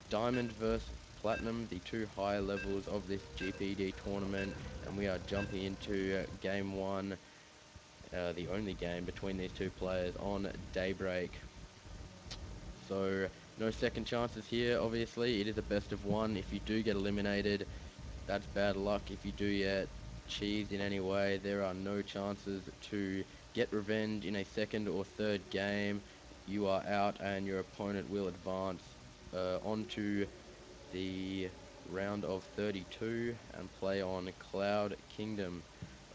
Diamond versus Platinum, the two higher levels of this GPD tournament, and we are jumping into game one, the only game between these two players on Daybreak. So no second chances here. Obviously, it is a best of one. If you do get eliminated, that's bad luck. If you do get cheesed in any way, there are no chances to get revenge in a second or third game. You are out and your opponent will advance onto the round of 32 and play on Cloud Kingdom.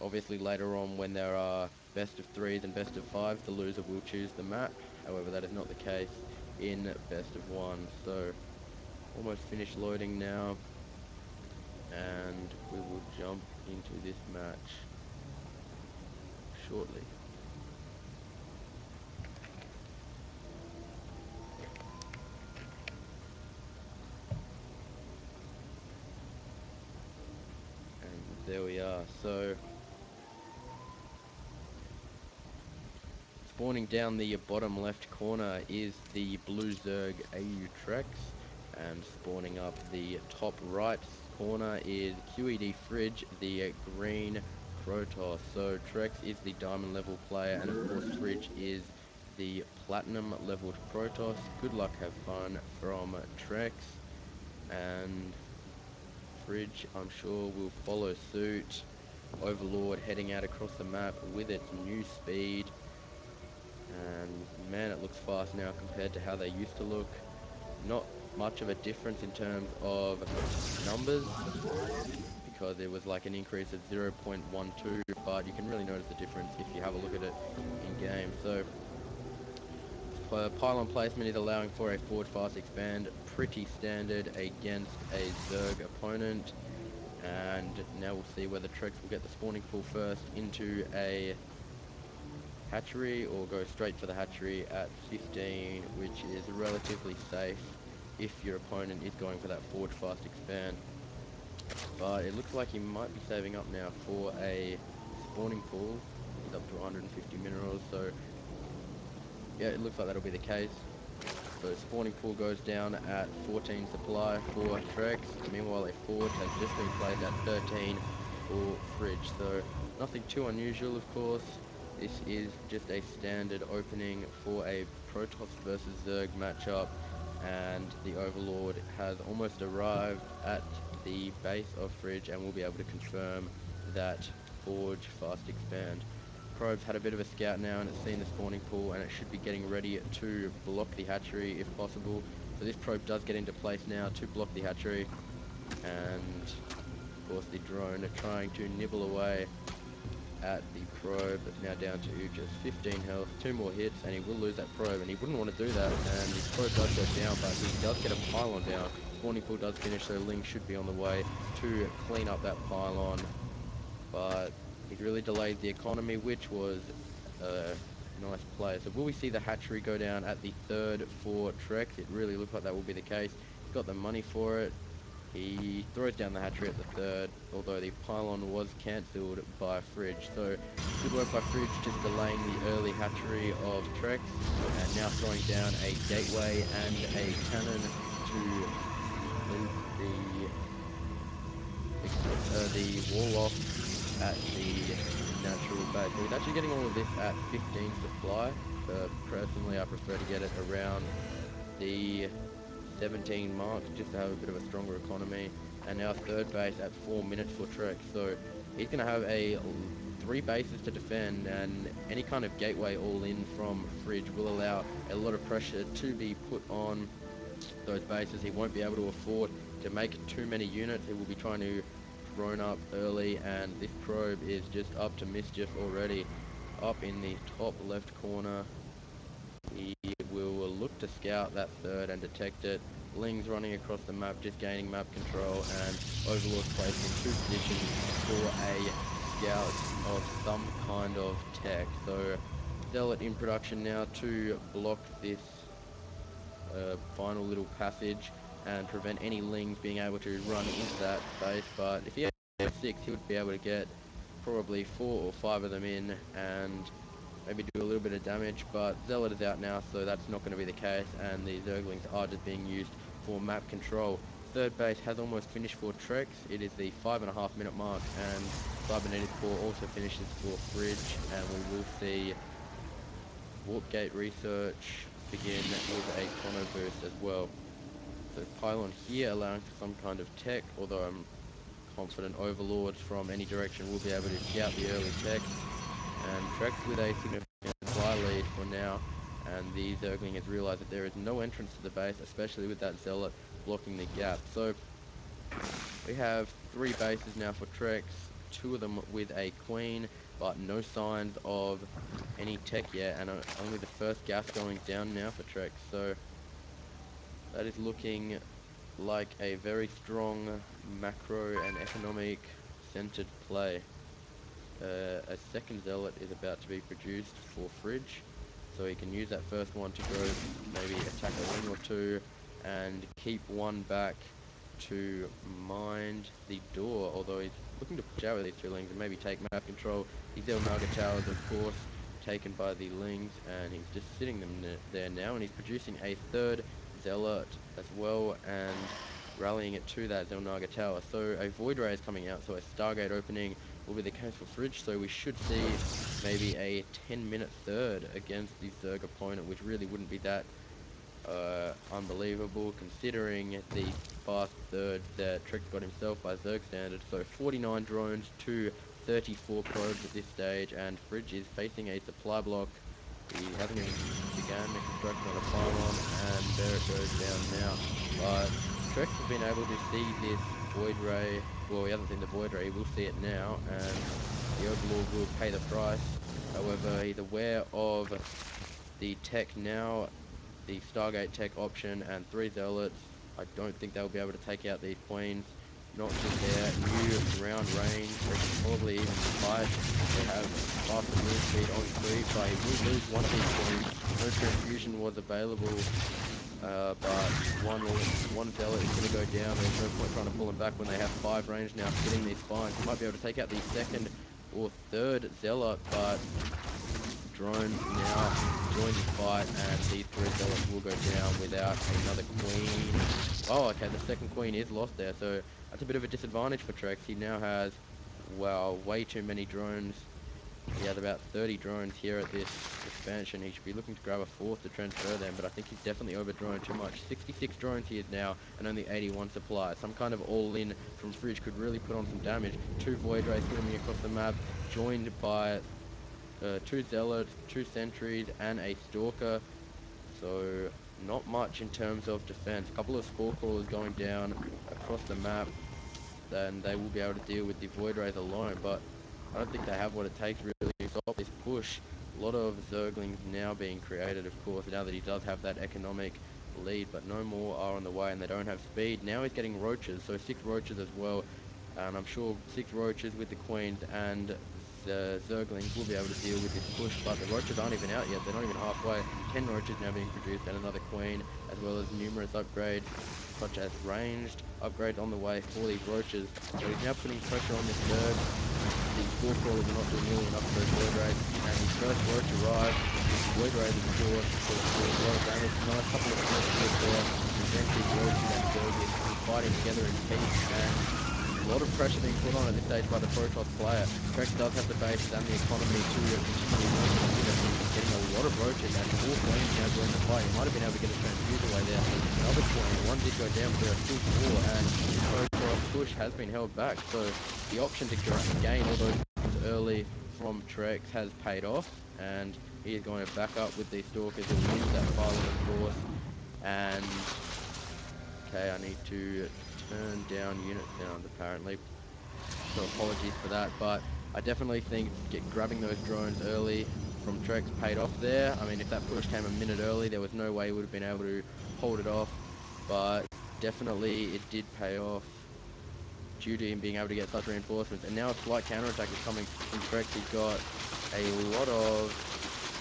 Obviously later on, when there are best of threes and best of fives, the loser will choose the map. However, that is not the case in best of one. So almost finished loading now, and we will jump into this match shortly. And there we are. So spawning down the bottom left corner is the blue Zerg AyuTrex, and spawning up the top right corner is QEDFridge, the green Protoss. So Trex is the diamond level player, and of course Fridge is the platinum leveled Protoss. Good luck, have fun from Trex, and Fridge, I'm sure, will follow suit. Overlord heading out across the map with its new speed. And man, it looks fast now compared to how they used to look. Not much of a difference in terms of numbers, because it was like an increase of 0.12, but you can really notice the difference if you have a look at it in game. So pylon placement is allowing for a forward fast expand, pretty standard against a Zerg opponent. And now we'll see whether Trex will get the spawning pool first into a hatchery or go straight for the hatchery at 15, which is relatively safe if your opponent is going for that forward fast expand. But it looks like he might be saving up now for a spawning pool. He's up to 150 minerals, so yeah, it looks like that'll be the case. So spawning pool goes down at 14 supply for Trex. Meanwhile, a forge has just been placed at 13 for Fridge. So nothing too unusual, of course. This is just a standard opening for a Protoss versus Zerg matchup, and the Overlord has almost arrived at the base of Fridge and will be able to confirm that forge fast expand. Probe's had a bit of a scout now, and it's seen the spawning pool, and it should be getting ready to block the hatchery if possible. So this probe does get into place now to block the hatchery, and of course the drone are trying to nibble away at the probe. Now down to just 15 health, 2 more hits, and he will lose that probe, and he wouldn't want to do that, and the probe does go down, but he does get a pylon down. Spawning pool does finish, so Ling should be on the way to clean up that pylon, but he's really delayed the economy, which was a nice play. So will we see the hatchery go down at the third for Trex? It really looks like that will be the case. He's got the money for it. He throws down the hatchery at the third, although the pylon was cancelled by Fridge. So good work by Fridge, just delaying the early hatchery of Trex, and now throwing down a gateway and a cannon to loot the wall off at the natural base. So he's actually getting all of this at 15 supply. Personally, I prefer to get it around the 17 mark just to have a bit of a stronger economy. And now third base at 4 minutes for Trek. So he's going to have three bases to defend, and any kind of gateway all in from Fridge will allow a lot of pressure to be put on those bases. He won't be able to afford to make too many units. He will be trying to drone up early, and this probe is just up to mischief already. Up in the top left corner, he will look to scout that third and detect it. Ling's running across the map, just gaining map control, and Overlord's placed in two positions for a scout of some kind of tech. So Zealot in production now to block this final little passage and prevent any Lings being able to run into that base. But if he had 6, he would be able to get probably 4 or 5 of them in and maybe do a little bit of damage. But Zealot is out now, so that's not going to be the case, and the Zerglings are just being used for map control. Third base has almost finished for Trex. It is the 5.5 minute mark, and Cybernetic Core also finishes for Fridge, and we will see Warp Gate Research begin with a chrono boost as well. So pylon here allowing for some kind of tech, although I'm confident overlords from any direction will be able to scout the early techs. And Trex with a significant supply lead for now, and the Zergling has realized that there is no entrance to the base, especially with that Zealot blocking the gap. So we have 3 bases now for Trex, 2 of them with a Queen, but no signs of any tech yet, and only the first gas going down now for Trex. So that is looking like a very strong macro and economic centered play. A second Zealot is about to be produced for Fridge, so he can use that first one to go maybe attack a ring or two and keep one back to mind the door, although he's looking to push out with these 2 lings and maybe take map control. These Elnaga towers, of course, taken by the lings, and he's just sitting them there now, and he's producing a third Zealot as well, and rallying it to that Zelnaga tower. So a Void Ray is coming out, so a Stargate opening will be the case for Fridge, so we should see maybe a 10-minute third against the Zerg opponent, which really wouldn't be that unbelievable considering the fast third that Trex got himself by Zerg standards. So 49 drones to 34 probes at this stage, and Fridge is facing a supply block. He hasn't even began the construction on a pylon, and there it goes down now. But Trex has been able to see this Void Ray. Well, he hasn't seen the Void Ray, he will see it now, and the Overlord will pay the price. However, he's aware of the tech now, the Stargate tech option, and 3 Zealots. I don't think they'll be able to take out these Queens. Not with their new ground range. They can probably even fight. They have faster move speed on creep, but he will lose one of these Queens. No transfusion was available, but one Zealot is going to go down. There's no point trying to pull him back when they have 5 range now hitting these spines. He might be able to take out the second or third Zealot, but drones now join the fight, and these 3 Zealots will go down without another Queen. Oh, okay, the second Queen is lost there, so that's a bit of a disadvantage for Trex. He now has, wow, way too many drones. He has about 30 drones here at this expansion. He should be looking to grab a 4th to transfer them, but I think he's definitely over-droned too much. 66 drones here now, and only 81 supply. Some kind of all-in from Fridge could really put on some damage. 2 Void Rays swarming across the map, joined by 2 Zealots, 2 Sentries, and a Stalker. So not much in terms of defense. A couple of Spore Crawlers going down across the map, then they will be able to deal with the Void Rays alone, but I don't think they have what it takes really to stop this push. A lot of Zerglings now being created, of course, now that he does have that economic lead, but no more are on the way, and they don't have speed. Now he's getting Roaches, so 6 Roaches as well, and I'm sure 6 Roaches with the Queens and the Zerglings will be able to deal with this push, but the Roaches aren't even out yet. They're not even halfway. 10 Roaches now being produced, and another Queen, as well as numerous upgrades, such as ranged upgrades on the way for these Roaches. So he's now putting pressure on this Zerg. The Spore Crawlers are not doing nearly enough for those Void Rays, and his first Roach arrives. This Void Rays, of course, will cause a lot of damage. Nice couple of force fields there to prevent these Roaches and Zerglings from fighting together in peace, and a lot of pressure being put on at this stage by the Protoss player. Trex does have the bases and the economy to continue launching units. He's getting a lot of Roaches, and 4 Queens now join the fight. He might have been able to get a transfuse away there. Another Queen, one did go down, but there are still 4, and the Protoss push has been held back. So the option to gain all those early from Trex has paid off, and he is going to back up with these Stalkers. He'll use that pylon, of course, and okay, I need to turn down unit sounds apparently, so apologies for that, but I definitely think grabbing those drones early from Trex paid off there. I mean, if that push came a minute early, there was no way he would have been able to hold it off, but definitely it did pay off due to him being able to get such reinforcements. And now a slight counterattack is coming from Trex. He's got a lot of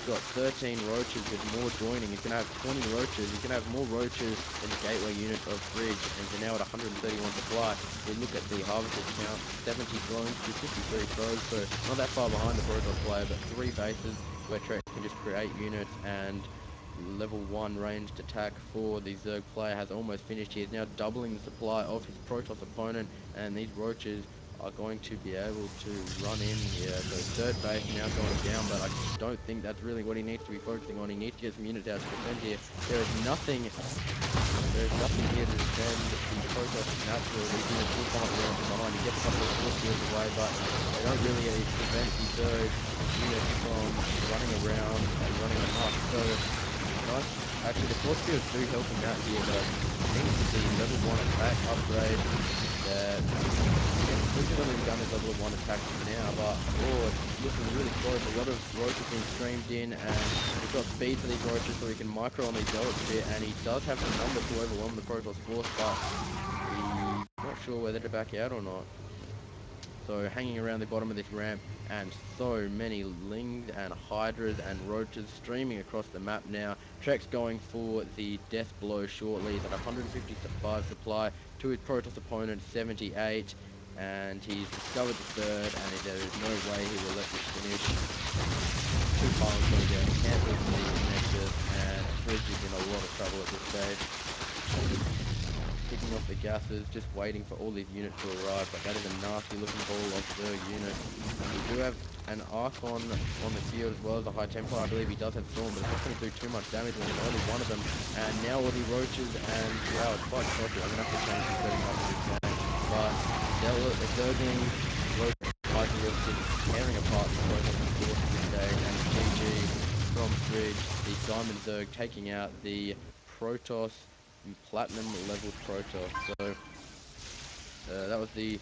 got 13 Roaches with more joining. He's going to have 20 Roaches. He's going to have more Roaches than the gateway units of Fridge, and he's now at 131 supply. We look at the harvesters count, 70 drones to 53 probes, so not that far behind the Protoss player, but 3 bases where Trek can just create units and level 1 ranged attack for the Zerg player has almost finished. He is now doubling the supply of his Protoss opponent, and these roaches are going to be able to run in here. So third base now going down, but I don't think that's really what he needs to be focusing on. He needs to get some units out to defend here. There is nothing here to defend the Protoss natural. These units will come up around from behind. He gets a couple of force fields away, but they don't really prevent the Zerg units from running around and running amok. So nice. Actually, the force fields do help him out here, but I think with the level 1 attack upgrade that yeah, he could have easily done his level 1 attack now, but oh, it's looking really close. A lot of roaches being streamed in, and he's got speed for these roaches so he can micro on these zealots a bit, and he does have the numbers to overwhelm the Protoss force, but he's not sure whether to back out or not. So hanging around the bottom of this ramp, and so many lings and hydras and roaches streaming across the map now. Trex going for the death blow shortly. He's at 155 supply to his Protoss opponent 78, and he's discovered the third, and there is no way he will let this finish. Two pylons going down, cancels the Nexus, and Fridge is in a lot of trouble at this stage. Picking off the gases, just waiting for all these units to arrive, but that is a nasty looking ball of Zerg units. We do have an Archon on the field as well as a High Templar. I believe he does have Storm, but it's not going to do too much damage when there's only one of them. And now all the roaches, and wow, it's quite choppy. I'm going to have to change the setting up in this game. But Zerglings, roaches, Hydras just tearing apart the Protoss force at this stage, and GG from Fridge, the Diamond Zerg taking out the Protoss Platinum level Protoss. So that was the